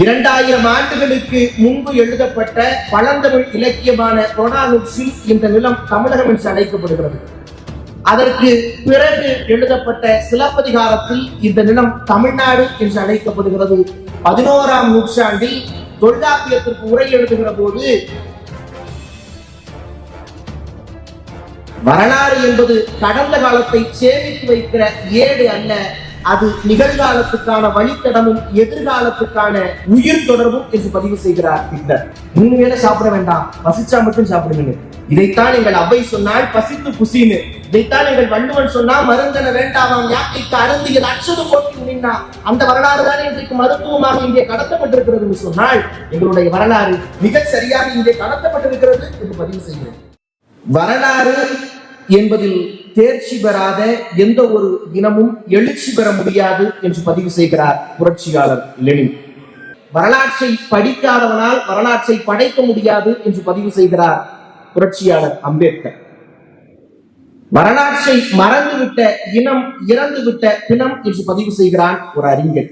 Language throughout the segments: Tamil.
2000 ஆண்டுகளுக்கு முன்பு எழுதப்பட்ட பழந்தமிழ் இலக்கியமான புறநானூற்றில் இந்த நிலம் தமிழகம் என்று அழைக்கப்படுகிறது. அதற்கு பிறகு எழுதப்பட்ட சிலப்பதிகாரத்தில் இந்த நிலம் தமிழ்நாடு என்று அழைக்கப்படுகிறது. 11ஆம் நூற்றாண்டில் தொல்காப்பியத்திற்கு உரை எழுதுகிற போது வரலாறு என்பது கடந்த காலத்தை சேமித்து வைக்கிற ஏடு அல்ல, அது நிகழ்காலத்துக்கான வழித்தடமும் எதிர்காலத்துக்கான உயிர் தொடர்பும் என்று பதிவு செய்கிறார் ஹிட்லர். 3 வேளை சாப்பிட வேண்டாம், பசிச்சா மட்டும் சாப்பிடுங்க. இதைத்தான் எங்கள் அவை சொன்னால் பசித்து புசின்னு. இதைத்தான் எங்கள் வள்ளுவன் சொன்னா மருந்தன வேண்டாமாம் யாக்கைக்கு அருந்தியது அச்சது போட்டி உண்ணினா. அந்த வரலாறு தானே இன்றைக்கு மருத்துவமாக இங்கே கடத்தப்பட்டிருக்கிறது என்று சொன்னால் எங்களுடைய வரலாறு மிக சரியாக இங்கே கடத்தப்பட்டிருக்கிறது என்று பதிவு செய்கிறேன். வரலாறு என்பதில் தேர்ச்சி பெறாத எந்த ஒரு இனமும் எழுச்சி பெற முடியாது என்று பதிவு செய்கிறார் புரட்சியாளர் லெனின். வரலாற்றை படிக்காதவனால் வரலாற்றை படைக்க முடியாது என்று பதிவு செய்கிறார் புரட்சியாளர் அம்பேத்கர். வரலாற்றை மறந்துவிட்ட இனம் இறந்துவிட்ட பிணம் என்று பதிவு செய்கிறான் ஒரு அறிஞர்.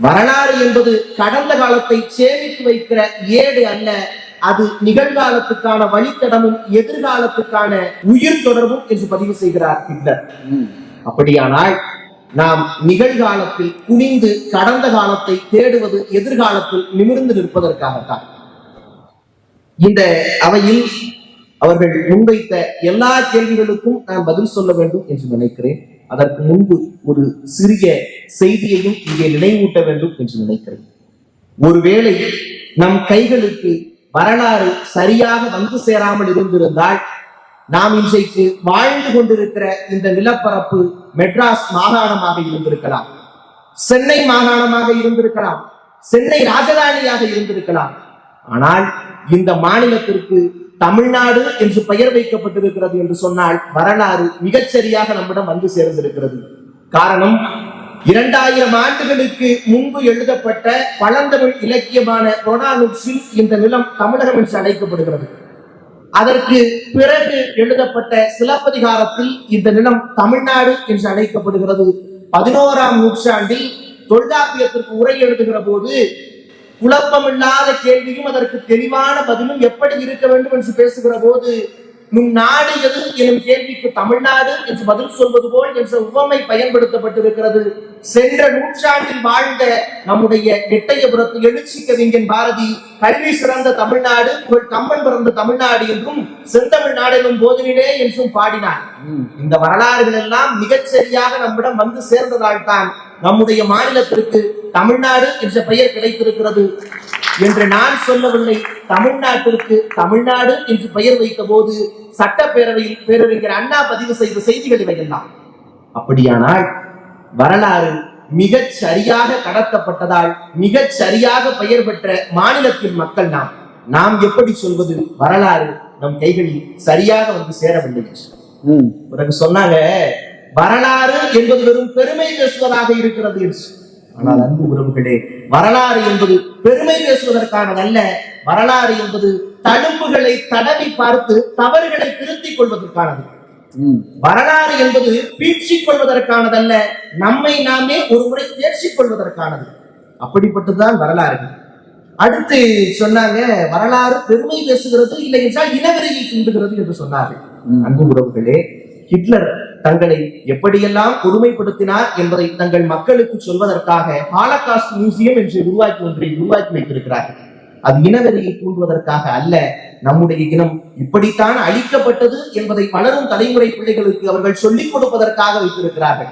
வரலாறு என்பது கடந்த காலத்தை சேமித்து வைக்கிற ஏடு அல்ல, அது நிகழ்காலத்துக்கான வழித்தடமும் எதிர்காலத்துக்கான உயிர் தொடர்பும் என்று பதிவு செய்கிறார் ஹிட்லர். அப்படியானால் நாம் நிகழ்காலத்தில் குனிந்து கடந்த காலத்தை தேடுவது எதிர்காலத்தில் நிமிர்ந்து நிற்பதற்காகத்தான். இந்த அவையில் அவர்கள் முன்வைத்த எல்லா கேள்விகளுக்கும் நான் பதில் சொல்ல வேண்டும் என்று நினைக்கிறேன். அதற்கு முன்பு ஒரு சிறிய செய்தியையும் இங்கே நினைவூட்ட வேண்டும் என்று நினைக்கிறேன். ஒருவேளை நம் கைகளுக்கு வரலாறு சரியாக வந்து சேராமல் இருந்திருந்தால் நாம் இன்றைக்கு வாழ்ந்து கொண்டிருக்கிற இந்த நிலப்பரப்பு மெட்ராஸ் மாகாணமாக இருந்திருக்கலாம், சென்னை மாகாணமாக இருந்திருக்கலாம், சென்னை ராஜதானியாக இருந்திருக்கலாம். ஆனால் இந்த மாநிலத்திற்கு தமிழ்நாடு என்று பெயர் வைக்கப்பட்டிருக்கிறது என்று சொன்னால் வரலாறு மிகச்சரியாக நம்மிடம் வந்து சேர்ந்திருக்கிறது. காரணம், 2000 ஆண்டுகளுக்கு முன்பு எழுதப்பட்ட பழந்தமிழ் இலக்கியமான புறநானூற்றில் இந்த நிலம் தமிழகம் என்று அழைக்கப்படுகிறது. அதற்கு பிறகு எழுதப்பட்ட சிலப்பதிகாரத்தில் இந்த நிலம் தமிழ்நாடு என்று அழைக்கப்படுகிறது. 11ஆம் நூற்றாண்டில் தொல்காப்பியத்திற்கு உரை எழுதுகிற போது குழப்பமில்லாத கேள்வியும் அதற்கு தெளிவான பதிலும் எப்படி இருக்க வேண்டும் என்று பேசுகிற போது நும் நாடு எது எனும் கேள்விக்கு தமிழ்நாடு என்று பதில் சொல்வது போல் என்ற உவமை பயன்படுத்தப்பட்டிருக்கிறது. சென்ற நூற்றாண்டில் வாழ்ந்த நம்முடைய எட்டயபுரத்து எழுச்சி கவிஞன் பாரதி கல்வி சிறந்த தமிழ்நாடு கம்பன் பிறந்த தமிழ்நாடு என்றும் செந்தமிழ்நாடு எனும் போதினிலே என்றும் பாடினார். இந்த வரலாறுகள் எல்லாம் மிகச்சரியாக நம்மிடம் வந்து சேர்ந்ததால் தான் நம்முடைய மாநிலத்திற்கு தமிழ்நாடு என்ற பெயர் கிடைத்திருக்கிறது என்று நான் சொல்லவில்லை. தமிழ்நாட்டிற்கு தமிழ்நாடு என்று பெயர் வைத்த போது சட்டப்பேரவையில் பேரறிஞர் அண்ணா பதிவு செய்த செய்திகள் இவையெல்லாம். அப்படியானால் வரலாறு மிகச் சரியாக கடத்தப்பட்டதால் மிகச் சரியாக பெயர் பெற்ற மாநிலத்தின் மக்கள் நாம் எப்படி சொல்வது வரலாறு நம் கைகளில் சரியாக வந்து சேரவில்லை? பிறகு சொன்னாங்க வரலாறு என்பது வெறும் பெருமை பேசுவதாக இருக்கிறது என்று. ஆனால் அன்பு உறவுகளே, வரலாறு என்பது பெருமை பேசுவதற்கானதல்ல. வரலாறு என்பது தடுப்புகளை தடவி பார்த்து தவறுகளை திருத்திக் கொள்வதற்கானது. வரலாறு என்பது பீட்சிக் கொள்வதற்கானதல்ல, நம்மை நாமே ஒரு முறை தேர்ச்சிக் கொள்வதற்கானது. அப்படிப்பட்டதுதான் வரலாறு. அடுத்து சொன்னாங்க வரலாறு பெருமை பேசுகிறது, இல்லை என்றால் இனவெறியை தூண்டுகிறது என்று சொன்னார்கள். அன்பு உறவுகளே, ஹிட்லர் தங்களை எப்படியெல்லாம் கொடுமைப்படுத்தினார் என்பதை தங்கள் மக்களுக்கு சொல்வதற்காக ஹாலோகாஸ்ட் மியூசியம் என்று உருவாக்கி வைத்திருக்கிறார்கள். அது இனவெறியை தூண்டுவதற்காக அல்ல, நம்முடைய இனம் இப்படித்தான் அழிக்கப்பட்டது என்பதை வளரும் தலைமுறை பிள்ளைகளுக்கு அவர்கள் சொல்லிக் கொடுப்பதற்காக வைத்திருக்கிறார்கள்.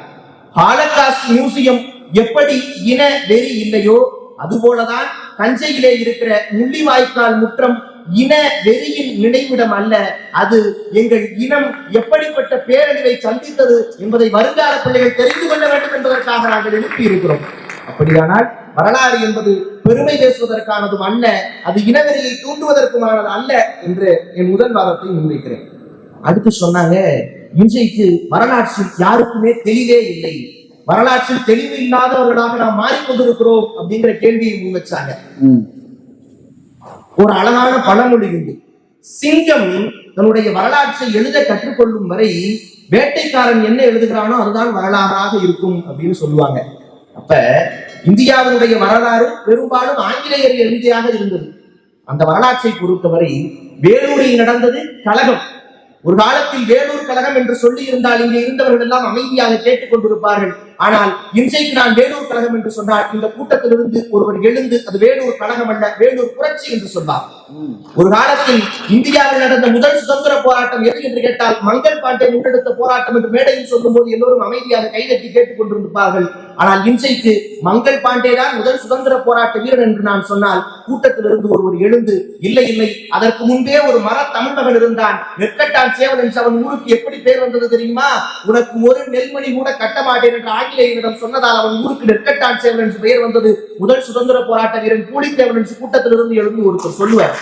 ஹாலோகாஸ்ட் மியூசியம் எப்படி இன வெறி இல்லையோ அதுபோலதான் தஞ்சையிலே இருக்கிற முள்ளிவாய்க்கால் முற்றம் இன வெறியின் நினைவிடம் அல்ல, அது எங்கள் இனம் எப்படிப்பட்ட பேரழிவை சந்தித்தது என்பதை வருங்கால பிள்ளைகள் தெரிந்து கொள்ள வேண்டும் என்பதற்காக நாங்கள் எழுப்பி இருக்கிறோம். அப்படியானால் வரலாறு என்பது பெருமை பேசுவதற்கானதும் அல்ல, அது இனவெறியை தூண்டுவதற்குமானது அல்ல என்று என் முதல் வாதத்தை முன்வைக்கிறேன். அடுத்து சொன்னாங்க இன்றைக்கு வரலாற்றில் யாருக்குமே தெளிவே இல்லை, வரலாற்றில் தெளிவு இல்லாதவர்களாக நாம் மாறிக்கொண்டிருக்கிறோம் அப்படிங்கிற கேள்வியை முன்வச்சாங்க. ஒரு அழகான பழமொழி உண்டு. சிங்கம் தன்னுடைய வரலாற்றை எழுத கற்றுக்கொள்ளும் வரை வேட்டைக்காரன் என்ன எழுதுகிறானோ அதுதான் வரலாறாக இருக்கும் அப்படின்னு சொல்லுவாங்க. அப்ப இந்தியாவினுடைய வரலாறு பெரும்பாலும் ஆங்கிலேயர் எழுதியாக இருந்தது. அந்த வரலாற்றை பொறுத்தவரை வேலூரில் நடந்தது கழகம். ஒரு காலத்தில் வேலூர் கழகம் என்று சொல்லி இருந்தால் இங்கே இருந்தவர்கள் எல்லாம் அமைதியாக கேட்டுக் கொண்டிருப்பார்கள். ஆனால் இன்றைக்கு நான் வேலூர் கழகம் என்று சொன்னால் இந்த கூட்டத்திலிருந்து ஒருவர் எழுந்து அது வேலூர் கழகம் அல்ல, வேலூர் புரட்சி என்று சொன்னார். ஒரு காலத்தில் இந்தியாவில் நடந்த முதல் சுதந்திர போராட்டம் எது என்று கேட்டால் மங்கள் பாண்டே முன்னெடுத்த போராட்டம் என்று மேடையில் சொல்லும் போது எல்லோரும் அமைதியாக கைதட்டி கேட்டுக் கொண்டிருப்பார்கள். ஆனால் இன்றைக்கு மங்கள் பாண்டே தான் முதல் சுதந்திர போராட்ட வீரன் என்று நான் சொன்னால் கூட்டத்திலிருந்து ஒருவர் எழுந்து இல்லை இல்லை, அதற்கு முன்பே ஒரு மர தமிழ் மகன் இருந்தான், நெற்கட்டான் சேவல் என்று அவன் ஊருக்கு எப்படி பேர் வந்தது தெரியுமா? உனக்கு ஒரு நெல்மணி கூட கட்ட மாட்டேன் என்று ஆங்கிலேயரிடம் சொன்னதால் அவன் ஊருக்கு நெற்கட்டான் சேவல் என்று பெயர் வந்தது. முதல் சுதந்திர போராட்ட வீரன் பூலித்தேவன் என்று கூட்டத்திலிருந்து எழுந்து ஒருத்தர் சொல்லுவார்.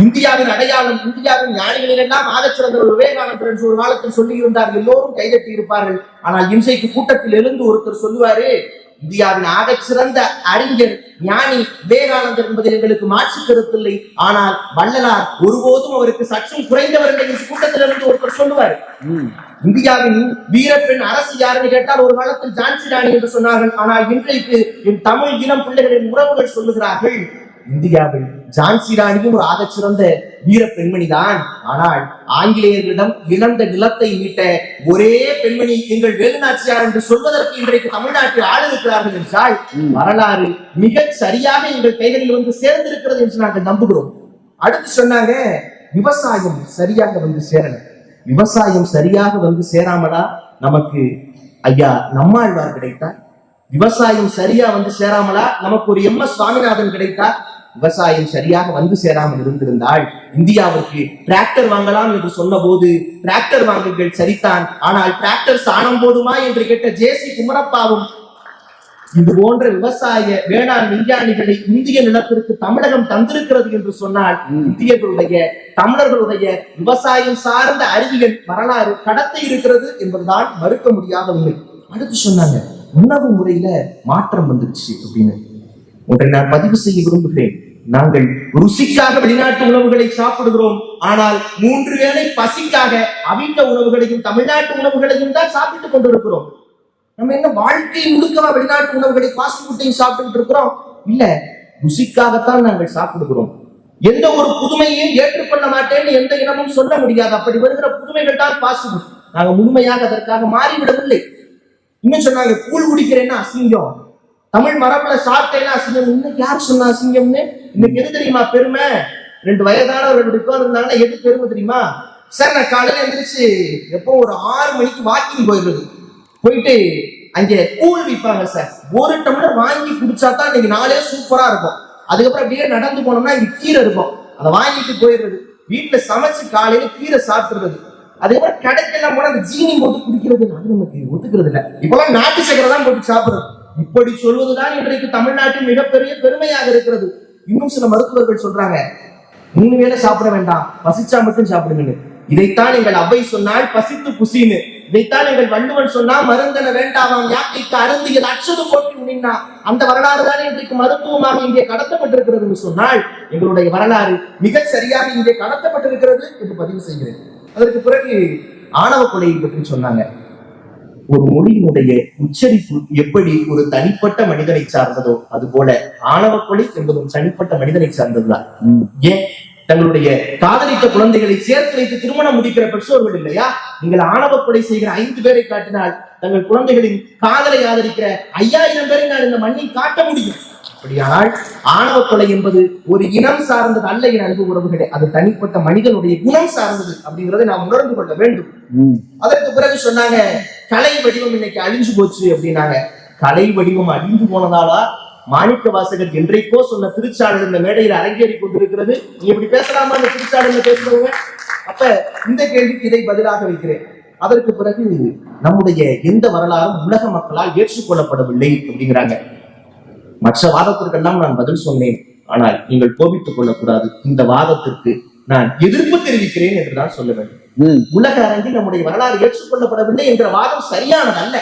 இந்தியாவின் அடையாளம், இந்தியாவின் ஞானிகளில் எல்லாம் ஆகச்சிறந்த விவேகானந்தர் என்று ஒரு காலத்தில் சொல்லி இருந்தார். எல்லோரும் கைதட்டி இருப்பார்கள். ஆனால் இன்றைக்கு கூட்டத்தில் எழுந்து ஒருத்தர் சொல்லுவாரு, இந்தியாவின் ஆகச்சிறந்த அறிஞர் ஞானி விவேகானந்தர் என்பதில் எங்களுக்கு மாற்று கருத்தில்லை, ஆனால் வள்ளலார் ஒருபோதும் அவருக்கு சற்றும் குறைந்தவர் என்று கூட்டத்திலிருந்து ஒருத்தர் சொல்லுவார். இந்தியாவின் வீரப்பெண் அரசு யாருன்னு கேட்டால் ஒரு காலத்தில் ஜான்சி ராணி என்று சொன்னார்கள். ஆனால் இன்றைக்கு என் தமிழ் இளம் பிள்ளைகளின் உறவுகள் சொல்லுகிறார்கள், இந்தியாவில் ஜான்சி ராணியும் ஒரு ஆகச்சிறந்த வீர பெண்மணிதான். ஆனால் ஆங்கிலேயர்களிடம் இழந்த நிலத்தை மீட்ட ஒரே பெண்மணி எங்கள் வேலுநாச்சியார் என்று சொல்வதற்கு இன்றைக்கு தமிழ்நாட்டில் ஆள் இருக்கிறார்கள் என்றால் வரலாறு மிக சரியாக எங்கள் கைகளில் வந்து சேர்ந்திருக்கிறது என்று நாங்கள் நம்புகிறோம். அடுத்து சொன்னாங்க, விவசாயம் சரியாக வந்து சேரல. விவசாயம் சரியாக வந்து சேராமலா நமக்கு ஐயா நம்மாழ்வார் கிடைத்தார்? விவசாயம் சரியா வந்து சேராமலா நமக்கு ஒரு MS சுவாமிநாதன் கிடைத்தார்? விவசாயம் சரியாக வந்து சேராமல் இருந்திருந்தால் இந்தியாவுக்கு டிராக்டர் வாங்கலாம் என்று சொன்ன போது டிராக்டர் வாங்குங்கள் சரிதான், ஆனால் டிராக்டர் சாணம் போடுமா என்று கேட்ட JC குமரப்பாவும் இது போன்ற விவசாய வேளாண் விஞ்ஞானிகளை இந்திய நிலத்திற்கு தமிழகம் தந்திருக்கிறது என்று சொன்னால் இந்தியர்களுடைய தமிழர்களுடைய விவசாயம் சார்ந்த அறிவியல் வரலாறு கடத்த இருக்கிறது என்பதுதான் மறுக்க முடியாத உண்மை. அடுத்து சொன்னாங்க, உணவு முறையில மாற்றம் வந்துருச்சு அப்படின்னு. ஒன்றை நான் பதிவு செய்ய விரும்புகிறேன். நாங்கள் ருசிக்காக வெளிநாட்டு உணவுகளை சாப்பிடுகிறோம், ஆனால் 3 வேளை பசிக்காக அவிழ்ந்த உணவுகளையும் தமிழ்நாட்டு உணவுகளையும் தான் சாப்பிட்டுக் கொண்டிருக்கிறோம். நம்ம என்ன வாழ்க்கை முழுக்கவா வெளிநாட்டு உணவுகளை ஃபாஸ்ட் ஃபுட்டையும் சாப்பிட்டு இருக்கிறோம்? இல்ல, ருசிக்காகத்தான் நாங்கள் சாப்பிடுகிறோம். எந்த ஒரு புதுமையையும் ஏற்றுக்கொள்ள மாட்டேன்னு எந்த இனமும் சொல்ல முடியாது. அப்படி வருகிற புதுமைகள் தான் ஃபாஸ்ட் ஃபுட். நாங்க முழுமையாக அதற்காக மாறிவிடவில்லை. இன்னும் சொன்னாங்க, கூழ் குடிக்கிறேன்னா அசிங்கம், தமிழ் மரபுல சாப்பிட்டேன்னா அசிங்கம். இன்னைக்கு யார் சொன்னா அசிங்கம்னு? இன்னைக்கு எது தெரியுமா பெருமை? 2 வயதானவர்கள் இருந்தாங்கன்னா எது பெருமை தெரியுமா? சார் நான் காலையில எந்திரிச்சு எப்போ ஒரு 6 மணிக்கு வாக்கிங் போயிடுறது, போயிட்டு அங்கே கூழ் விற்பாங்க சார், 1 டம்ளர் வாங்கி குடிச்சா தான் இன்னைக்கு நாளே சூப்பரா இருக்கும். அதுக்கப்புறம் அப்படியே நடந்து போனோம்னா இங்க கீரை இருக்கும், அதை வாங்கிட்டு போயிடுறது. வீட்டுல சமைச்சு காலையில கீரை சாப்பிடுறது. அதுக்கப்புறம் கடைக்கெல்லாம் போனா அந்த ஜீனி போட்டு குடிக்கிறது அது நமக்கு ஒத்துக்கிறது இல்லை. இப்பெல்லாம் நாட்டு சக்கரை தான் போட்டு சாப்பிடுறது. இப்படி சொல்வதுதான் இன்றைக்கு தமிழ்நாட்டின் மிகப்பெரிய பெருமையாக இருக்கிறது. இன்னும் சில மருத்துவர்கள் சொல்றாங்க, 3 வேளை சாப்பிட வேண்டாம், பசிச்சா மட்டும் சாப்பிடுங்க. இதைத்தான் எங்கள் அவை சொன்னால் பசித்து புசின்னு. இதைத்தான் எங்கள் வள்ளுவன் சொன்னா மருந்தன வேண்டாமாம் யாக்கைக்கு அருந்தியது அச்சது போட்டி உண்ணினா. அந்த வரலாறு தான் இன்றைக்கு மருத்துவமாக இங்கே கடத்தப்பட்டிருக்கிறது என்று சொன்னால் எங்களுடைய வரலாறு மிக சரியாக இங்கே கடத்தப்பட்டிருக்கிறது என்று பதிவு செய்கிறேன். அதற்கு பிறகு ஆணவ கொலையை பற்றி சொன்னாங்க. ஒரு மொழியினுடைய உச்சரிப்பு எப்படி ஒரு தனிப்பட்ட மனிதனை சார்ந்ததோ அது போல ஆணவ கொலை என்பதும் தனிப்பட்ட மனிதனை சார்ந்ததுதான். ஏன் தங்களுடைய காதலித்த குழந்தைகளை சேர்த்து வைத்து திருமணம் முடிக்கிற பெற்றோர்கள் இல்லையா? நீங்கள் ஆணவ கொலை செய்கிற 5 பேரை காட்டினால் தங்கள் குழந்தைகளின் காதலை ஆதரிக்கிற 5000 பேரை நான் இந்த மண்ணில் காட்ட முடியும். அப்படியானால் ஆணவ கொலை என்பது ஒரு இனம் சார்ந்தது அல்ல என் அன்பு உறவுகளே, அது தனிப்பட்ட மனிதனுடைய குணம் சார்ந்தது அப்படிங்கிறதை நாம் உணர்ந்து கொள்ள வேண்டும். அதற்கு பிறகு சொன்னாங்க, கலை வடிவம் இன்னைக்கு அழிஞ்சு போச்சு அப்படின்னாங்க. கலை வடிவம் அழிந்து போனதாலா? மாணிக்க வாசகர் என்றைக்கோ சொன்ன திருச்சாளர் இந்த மேடையில் அரங்கேறி கொண்டிருக்கிறது. நீ இப்படி பேசலாமா இந்த திருச்சாளர் பேசுறவங்க? அப்ப இந்த கேள்விக்கு இதை பதிலாக வைக்கிறேன். அதற்கு பிறகு நம்முடைய எந்த வரலாறும் உலக மக்களால் ஏற்றுக்கொள்ளப்படவில்லை அப்படிங்கிறாங்க. மற்ற வாதத்திற்கெல்லாம் நான் பதில் சொன்னேன், ஆனால் நீங்கள் கோபித்துக் கொள்ளக்கூடாது. இந்த வாதத்திற்கு நான் எதிர்ப்பு தெரிவிக்கிறேன் என்றுதான் சொல்ல வேண்டும். உலக அரங்கில் நம்முடைய வரலாறு ஏற்றுக்கொள்ளப்படவில்லை என்ற வாதம் சரியானது அல்ல.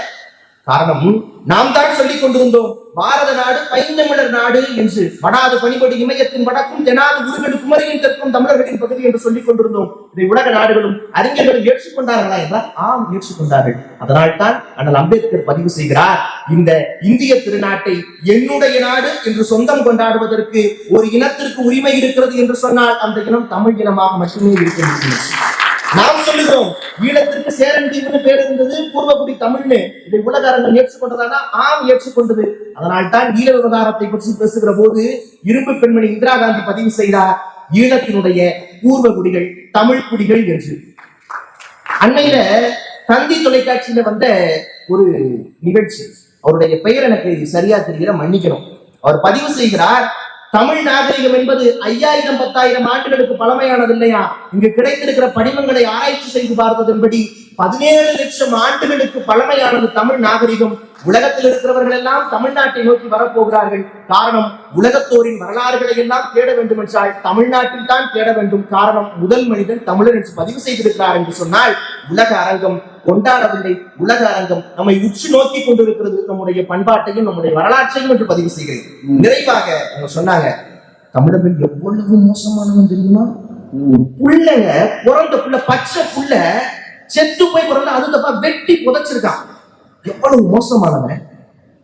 காரணம், நாம் தான் சொல்லிக் கொண்டிருந்தோம் பாரத நாடு பைந்தமிழர் நாடு என்று. வடாது பணிபடி இமயத்தின் வடக்கும் தெனாது உருகடு குமரியின் தெற்கும் தமிழர்களின் பகுதி என்று சொல்லிக் கொண்டிருந்தோம். இதை உலக நாடுகளும் அறிஞர்களும் ஏற்றுக்கொண்டார்களா என்றால் ஆம், ஏற்றுக்கொண்டார்கள். அதனால் தான் அண்ணல் அம்பேத்கர் பதிவு செய்கிறார், இந்த இந்திய திருநாட்டை என்னுடைய நாடு என்று சொந்தம் கொண்டாடுவதற்கு ஒரு இனத்திற்கு உரிமை இருக்கிறது என்று சொன்னால் அந்த இனம் தமிழ் இனமாக மட்டுமே இருக்க முடியும். நாம் சொல்லுகிறோம் ஈழத்திற்கு சேரன் தீவுன்னு பேர் இருந்தது, பூர்வகுடி தமிழ்னு. இதை உலக அரங்கம் ஏற்றுக்கொண்டதானா? ஆம், ஏற்றுக்கொண்டது. அதனால் தான் ஈழ விவகாரத்தை பற்றி பேசுகிற போது இரும்பு பெண்மணி இந்திரா காந்தி பதிவு செய்தார், ஈழத்தினுடைய பூர்வகுடிகள் தமிழ் குடிகள் என்று. அண்மையில தந்தி தொலைக்காட்சியில வந்த ஒரு நிகழ்ச்சி, அவருடைய பெயர் எனக்கு சரியா தெரியல, மன்னிக்கணும். அவர் பதிவு செய்கிறார், தமிழ் நாகரிகம் என்பது 5000 10,000 ஆண்டுகளுக்கு பழமையானது இல்லையா. இங்கு கிடைத்திருக்கிற படிமங்களை ஆராய்ச்சி செய்து பார்த்ததன்படி 17 லட்சம் ஆண்டுகளுக்கு பழமையானது தமிழ் நாகரிகம். உலகத்தில் இருக்கிறவர்கள் எல்லாம் தமிழ்நாட்டை நோக்கி வரப்போகிறார்கள். காரணம், உலகத்தோரின் வரலாறுகளை எல்லாம் தேட வேண்டும் என்றால் தமிழ்நாட்டில் தான் தேட வேண்டும். காரணம், முதல் மனிதன் தமிழர் என்று பதிவு செய்திருக்கிறார் என்று சொன்னால் உலக அரங்கம் கொண்டாடவில்லை. உலக அரங்கம் நம்மை உற்று நோக்கி கொண்டிருக்கிறது, நம்முடைய பண்பாட்டையும் நம்முடைய வரலாற்றையும் என்று பதிவு செய்கிறேன். நிறைவாக அவங்க சொன்னாங்க, தமிழர்கள் எவ்வளவு மோசமானவன் தெரியுமா? புள்ளங்க பிறந்த புள்ள, பச்சை புள்ள செத்து போய் பிறந்த அது தப்பா வெட்டி புதைச்சிருக்கான், எவ்வளவு மோசமானவன்.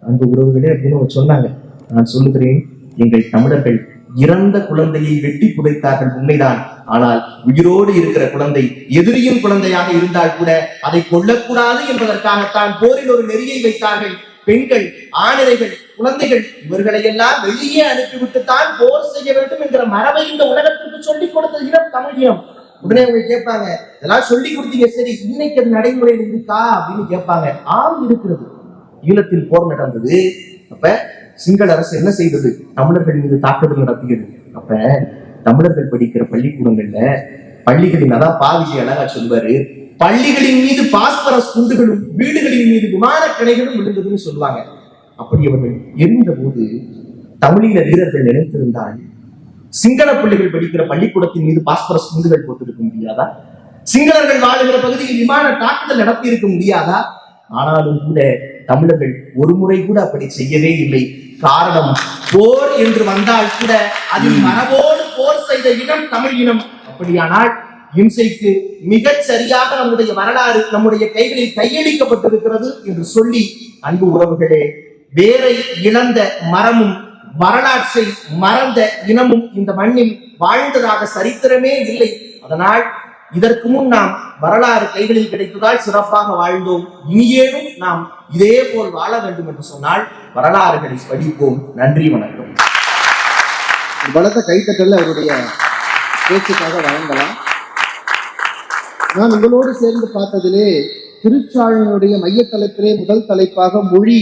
அன்பு உறவுகளே அப்படின்னு சொன்னாங்க. நான் சொல்லுகிறேன், எங்கள் தமிழர்கள் இறந்த குழந்தையை வெட்டி புதைத்தார்கள் உண்மைதான். ஆனால் உயிரோடு இருக்கிற குழந்தை எதிரியின் குழந்தையாக இருந்தால் கூட அதை கொல்லக்கூடாது என்பதற்காகத்தான் போரில் ஒரு நெறியை வைத்தார்கள். பெண்கள், ஆணிரைகள், குழந்தைகள் இவர்களை எல்லாம் வெளியே அனுப்பிவிட்டுத்தான் போர் செய்ய வேண்டும் என்கிற மரபை இந்த உலகத்திற்கு சொல்லிக் கொடுத்த இனம் தமிழ் இனம். உடனே அவங்க கேட்பாங்க, இதெல்லாம் சொல்லி கொடுத்தீங்க, சரி இன்னைக்கு அது நடைமுறையில் இருக்கா அப்படின்னு கேட்பாங்க. ஆம், இருக்கிறது. ஈழத்தில் போர் நடந்தது. அப்ப சிங்கள அரசு என்ன செய்தது? தமிழர்கள் மீது தாக்குதல் நடத்தியது. அப்ப தமிழர்கள் படிக்கிற பள்ளிக்கூடங்கள்ல பள்ளிகளின், அதான் பாவிஜி அழகா சொல்வாரு, பள்ளிகளின் மீது பாஸ்பரஸ் குண்டுகளும் வீடுகளின் மீது விமான கிளைகளும் விழுந்ததுன்னு சொல்லுவாங்க. அப்படி அவர்கள் எரிந்த போது தமிழீழ வீரர்கள் நினைத்திருந்தால் சிங்கள பிள்ளைகள் படிக்கிற பள்ளிக்கூடத்தின் மீது பாஸ்பரஸ் குண்டுகள் போட்டிருக்க முடியாதா? சிங்களர்கள் வாழுகிற பகுதியில் விமான தாக்குதல் நடத்தி இருக்க முடியாதா? ஆனாலும் கூட தமிழர்கள் ஒரு முறை கூட அப்படி செய்யவே இல்லை. காரணம், போர் என்று வந்தால் கூட அதில் மரபோடு போர் செய்த இனம் தமிழ் இனம். அப்படியானால் இன்றைக்கு மிகச் சரியாக நம்முடைய வரலாறு நம்முடைய கைகளில் கையளிக்கப்பட்டிருக்கிறது என்று சொல்லி, அன்பு உறவுகளே, வேரை இழந்த மரமும் வரலாற்றை மறந்த இனமும் இந்த மண்ணில் வாழ்ந்ததாக சரித்திரமே இல்லை. அதனால் இதற்கு முன் நாம் வரலாறு கைகளில் கிடைத்ததால் சிறப்பாக வாழ்ந்தோம். இனியேனும் நாம் இதே போல் வாழ வேண்டும் என்று சொன்னால் வரலாறுகளை படிப்போம். நன்றி, வணக்கம். பலத்த கைத்தட்டல் அவருடைய பேச்சுக்காக வழங்கலாம். நான் உங்களோடு சேர்ந்து பார்த்ததிலே திருச்சாழனுடைய மையத்தலைப்பிலே முதல் தலைப்பாக மொழி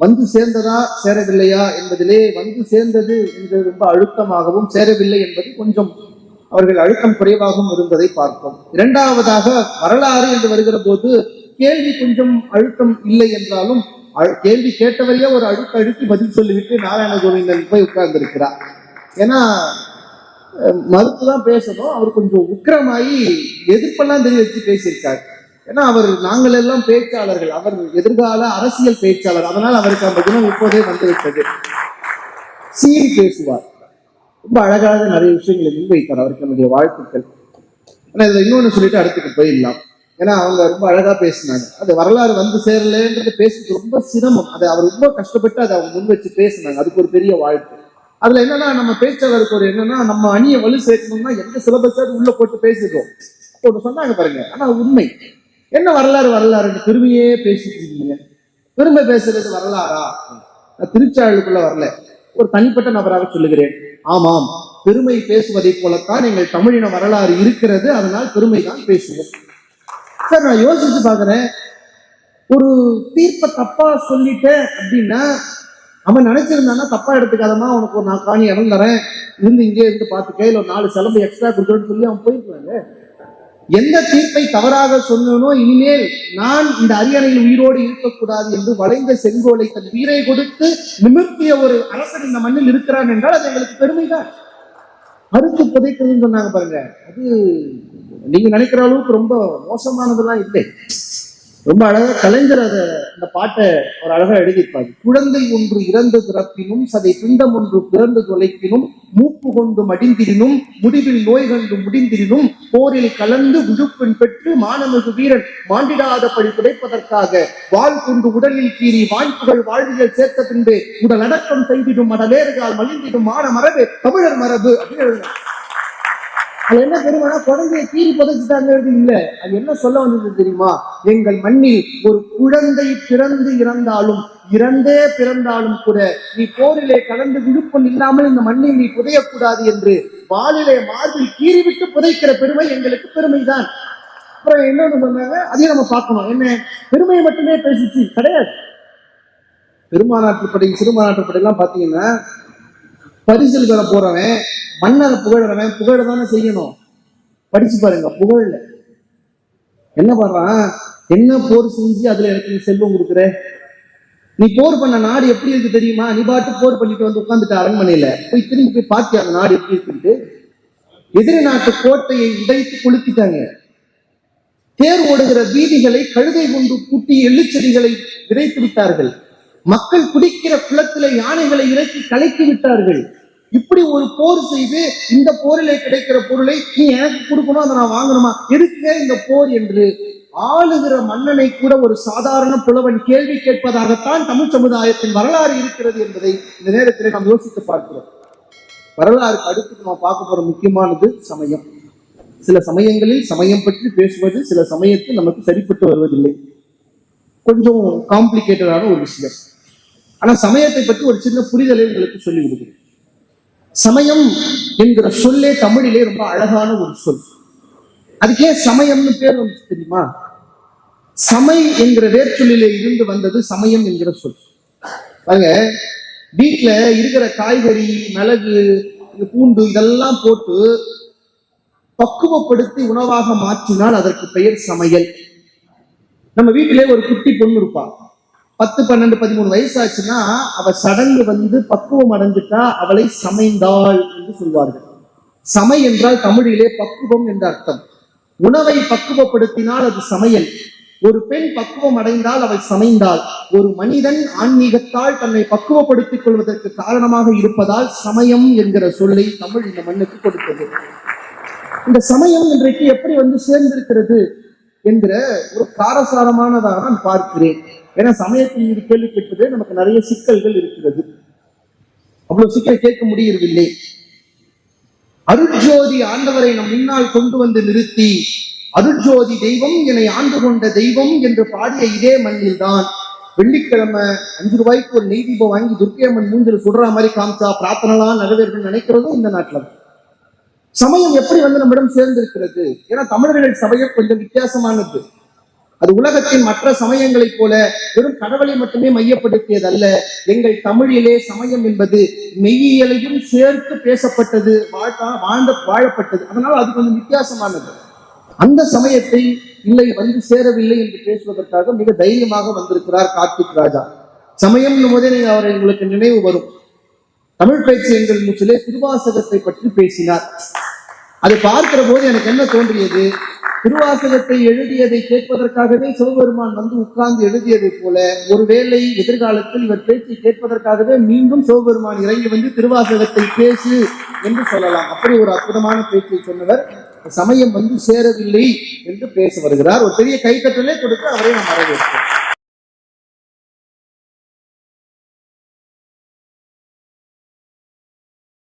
வந்து சேர்ந்ததா சேரவில்லையா என்பதிலே வந்து சேர்ந்தது என்று ரொம்ப அழுத்தமாகவும் சேரவில்லை என்பது கொஞ்சம் அவர்கள் அழுத்தம் குறைவாகவும் இருந்ததை பார்ப்போம். இரண்டாவதாக வரலாறு என்று வருகிற போது கேள்வி கொஞ்சம் அழுத்தம் இல்லை என்றாலும் கேள்வி கேட்டவரையே ஒரு அழுத்தி பதில் சொல்லிவிட்டு நாராயணகோவிந்தன் போய் உட்கார்ந்திருக்கிறார். ஏன்னா மறுத்துதான் பேசணும், அவர் கொஞ்சம் உக்கிரமாயி எதிர்ப்பெல்லாம் தெரிவித்து பேசியிருக்கார். ஏன்னா நாங்கள் எல்லாம் பேச்சாளர்கள், அவர் எதிர்கால அரசியல் பேச்சாளர், அதனால் அவருக்கு அந்த குணம் இப்போதே வந்துவிட்டது. சீறி பேசுவார், ரொம்ப அழகாக நிறைய விஷயங்களை முன்வைத்தார். அவருக்கு நம்முடைய வாழ்த்துக்கள். ஆனா இதுல இன்னொன்னு சொல்லிட்டு அடுத்துக்கு போயிடலாம். ஏன்னா அவங்க ரொம்ப அழகா பேசினாங்க. அது வரலாறு வந்து சேரலன்றது பேசுறது ரொம்ப சிரமம். அதை அவர் ரொம்ப கஷ்டப்பட்டு அதை அவங்க முன் வச்சு பேசினாங்க. அதுக்கு ஒரு பெரிய வாழ்த்து. அதுல என்னன்னா, நம்ம பேச்சாளருக்கு ஒரு என்னன்னா, நம்ம அணியை வலு சேர்க்கணும்னா எந்த சிலபஸாவது உள்ள போட்டு பேசிடுறோம். அப்போ சொன்னாங்க பாருங்க. ஆனா உண்மை என்ன, வரலாறு வரலாறுன்னு பெருமையே பேசிட்டு இருக்கீங்க. பெருமை பேசுறது வரலாறா? திருச்சாளுக்குள்ள வரல, ஒரு தனிப்பட்ட நபராக சொல்லுகிறேன். ஆமாம், பெருமை பேசுவதை போலத்தான் எங்கள் தமிழின வரலாறு இருக்கிறது, அதனால் பெருமை தான் பேசுவோம். சார், நான் யோசிச்சு பாக்குறேன், ஒரு தீர்ப்பை தப்பா சொல்லிட்டேன் அப்படின்னா அவன் நினைச்சிருந்தானா தப்பா எடுத்துக்காதமா, உனக்கு ஒரு 4 காணி இடம் தரேன், இருந்து இங்கே இருந்து பார்த்து கையில் ஒரு 4 சிலம்பு எக்ஸ்ட்ரா கொடுக்குறேன்னு சொல்லி அவன் போயிருக்காங்க. எந்த தீர்ப்பை தவறாக சொன்னனோ, இனிமேல் நான் இந்த அரியணையில் உயிரோடு இருக்கக்கூடாது என்று வளைந்த செங்கோலை தன் உயிரை கொடுத்து நிமிர்த்திய ஒரு அரசன் இந்த மண்ணில் இருக்கிறான் என்றால் அது எங்களுக்கு பெருமைதான். அறுத்து புதைக்கிறதுன்னு சொன்னாங்க பாருங்க, அது நீங்க நினைக்கிற அளவுக்கு ரொம்ப மோசமானதெல்லாம் இல்லை. ரொம்ப அழகா கலைஞர் அந்த பாட்டை ஒரு அழகா எழுதியிருப்பாரு. குழந்தை ஒன்று இறந்து பிறப்பினும் சதை பிண்டம் ஒன்று பிறந்து தொலைப்பினும் மூப்பு கொண்டு மடிந்திரினும் முடிவில் நோய் கண்டு முடிந்திரினும் போரில் கலந்து விழுப்பெண் பெற்று மானமிகு வீரன் மாண்டிடாத பழி துடைப்பதற்காக வாள் கொண்டு உடலில் கீறி வாய்ப்புகள் வாழ்வியல் சேர்த்த பின்பு உடல் அடக்கம் செய்திடும் மடலேறுகால் மலிந்திடும் மான மரபு தமிழர் மரபு அப்படின்னு. அது என்ன தெரியுமா, குழந்தைய கீறி புதைச்சுட்டாங்க இல்ல, அது என்ன சொல்ல வந்தது தெரியுமா? எங்கள் மண்ணில் ஒரு குழந்தை பிறந்து இறந்தாலும் இறந்தே பிறந்தாலும் கூட நீ போரிலே கலந்து விழுப்பம் இல்லாமல் இந்த மண்ணில் நீ புதையக்கூடாது என்று வாளிலே மார்பில் கீறி விட்டு புதைக்கிற பெருமை எங்களுக்கு பெருமைதான். அப்புறம் என்னன்னு சொன்னாங்க, அதையும் நம்ம பார்க்கணும். என்ன பெருமையை மட்டுமே பேசிச்சு கிடையாது. பெருமாநாட்டு படை சிறுமாநாட்டு படையெல்லாம் பாத்தீங்கன்னா பரிசில் பெற போறவன் மன்னரை புகழறவன் புகழதானே செய்யணும். படிச்சு பாருங்க, புகழல என்ன பண்றான், என்ன போர் செஞ்சு அதுல எனக்கு நீ செல்வம் கொடுக்குற, நீ போர் பண்ண நாடு எப்படி இருக்கு தெரியுமா, நீ பாட்டு போர் பண்ணிட்டு வந்து உட்காந்துட்டு அரண்மனையில போய் திரும்பி போய் பாத்தியா அந்த நாடு எப்படி இருக்குன்ட்டு. எதிரி நாட்டு கோட்டையை உடைத்து கொளுத்திட்டாங்க. தேர் ஓடுகிற வீதிகளை கழுதை கொண்டு பூட்டி எள்ளுச்செடிகளை விதைத்து விட்டார்கள். மக்கள் குடிக்கிற குளத்திலே யானைகளை இறக்கி கலைக்கி விட்டார்கள். இப்படி ஒரு போர் செய்து இந்த போரிலே கிடைக்கிற பொருளை நீ எனக்கு கொடுக்கணும், அதை நான் வாங்கணுமா, எதுக்கே இந்த போர் என்று ஆளுகிற மன்னனை கூட ஒரு சாதாரண புலவன் கேள்வி கேட்பதாகத்தான் தமிழ் சமுதாயத்தின் வரலாறு இருக்கிறது என்பதை இந்த நேரத்தில் நாம் யோசித்து பார்க்கிறோம். வரலாறுக்கு அடுத்து நம்ம பார்க்க போற முக்கியமானது சமயம். சில சமயங்களில் சமயம் பற்றி பேசுவது சில சமயத்தில் நமக்கு சரிப்பட்டு வருவதில்லை, கொஞ்சம் காம்ப்ளிகேட்டடான ஒரு விஷயம். ஆனா சமயத்தை பற்றி ஒரு சின்ன புரிதலை உங்களுக்கு சொல்லி விடுகிறேன். சமயம் என்கிற சொல்லே தமிழிலே ரொம்ப அழகான ஒரு சொல். அதுக்கே சமயம்னு பேர் வந்து தெரியுமா? சமை என்கிற வேர்ச்சொல்லிலே இருந்து வந்தது சமயம் என்கிற சொல். பாருங்க, வீட்டுல இருக்கிற காய்கறி மிளகு பூண்டு இதெல்லாம் போட்டு பக்குவப்படுத்தி உணவாக மாற்றினால் அதற்கு பெயர் சமையல். நம்ம வீட்டிலே ஒரு குட்டி பொண்ணு இருப்பா, 10, 12, 13 வயசாச்சுன்னா அவ சடங்கு வந்து பக்குவம் அடைஞ்சிட்டா அவளை சமைந்தாள் என்று சொல்வார்கள். சமை என்றால் தமிழிலே பக்குவம் என்ற அர்த்தம். உணவை பக்குவப்படுத்தினால் அது சமையல். ஒரு பெண் பக்குவம் அடைந்தால் அவள் சமைந்தாள். ஒரு மனிதன் ஆன்மீகத்தால் தன்னை பக்குவப்படுத்திக் கொள்வதற்கு காரணமாக இருப்பதால் சமயம் என்கிற சொல்லை தமிழ் இந்த மண்ணுக்கு கொடுத்தது. இந்த சமயம் இன்றைக்கு எப்படி வந்து சேர்ந்திருக்கிறது என்கிற ஒரு காரசாரமானதாக நான் பார்க்கிறேன். ஏன்னா சமயத்தின் மீது கேள்வி கேட்பது நமக்கு நிறைய சிக்கல்கள் இருக்கிறது. அவ்வளவு சீக்கிரம் கேட்க முடியவில்லை. அருட்ஜோதி ஆண்டவரை நம் முன்னால் கொண்டு வந்து நிறுத்தி அருட்ஜோதி தெய்வம் என்னை ஆண்டு கொண்ட தெய்வம் என்று பாடிய இதே மண்ணில் தான் வெள்ளிக்கிழமை 5 ரூபாய்க்கு ஒரு நெய் தீபம் வாங்கி துர்க்கையம்மன் மூஞ்சில் சுடுற மாதிரி காமிச்சா பிரார்த்தனைலாம் நிறைவேறும் நினைக்கிறதும் இந்த நாட்டில். சமயம் எப்படி வந்து நம்மிடம் சேர்ந்திருக்கிறது? ஏன்னா தமிழர்கள் சமயம் கொஞ்சம் வித்தியாசமானது. அது உலகத்தின் மற்ற சமயங்களைப் போல வெறும் கடவுளை மட்டுமே மையப்படுத்தியதல்ல. எங்கள் தமிழிலே சமயம் என்பது மெய்யியலையும் சேர்த்து பேசப்பட்டது, வாழப்பட்டது. அதனால அது கொஞ்சம் வித்தியாசமானது. அந்த சமயத்தை இல்லை வந்து சேரவில்லை என்று பேசுவதற்காக மிக தைரியமாக வந்திருக்கிறார் கார்த்திக் ராஜா. சமயம் போதே நீங்க அவரை உங்களுக்கு நினைவு வரும். தமிழ் பேச்சு எங்கள் மூச்சிலே திருவாசகத்தை பற்றி பேசினார். அதை பார்க்கிற போது எனக்கு என்ன தோன்றியது, திருவாசகத்தை எழுதியதை கேட்பதற்காகவே சிவபெருமான் வந்து உட்கார்ந்து எழுதியதை போல ஒருவேளை எதிர்காலத்தில் இவர் பேச்சை கேட்பதற்காகவே மீண்டும் சிவபெருமான் இறங்கி வந்து திருவாசகத்தை பேசு என்று சொல்லலாம். அப்படி ஒரு அற்புதமான பேச்சை சொன்னவர். சமயம் வந்து சேரவில்லை என்று பேச வருகிறார். ஒரு பெரிய கைத்தட்டலே கொடுத்து அவரை நாம் வரவேற்கிறோம்.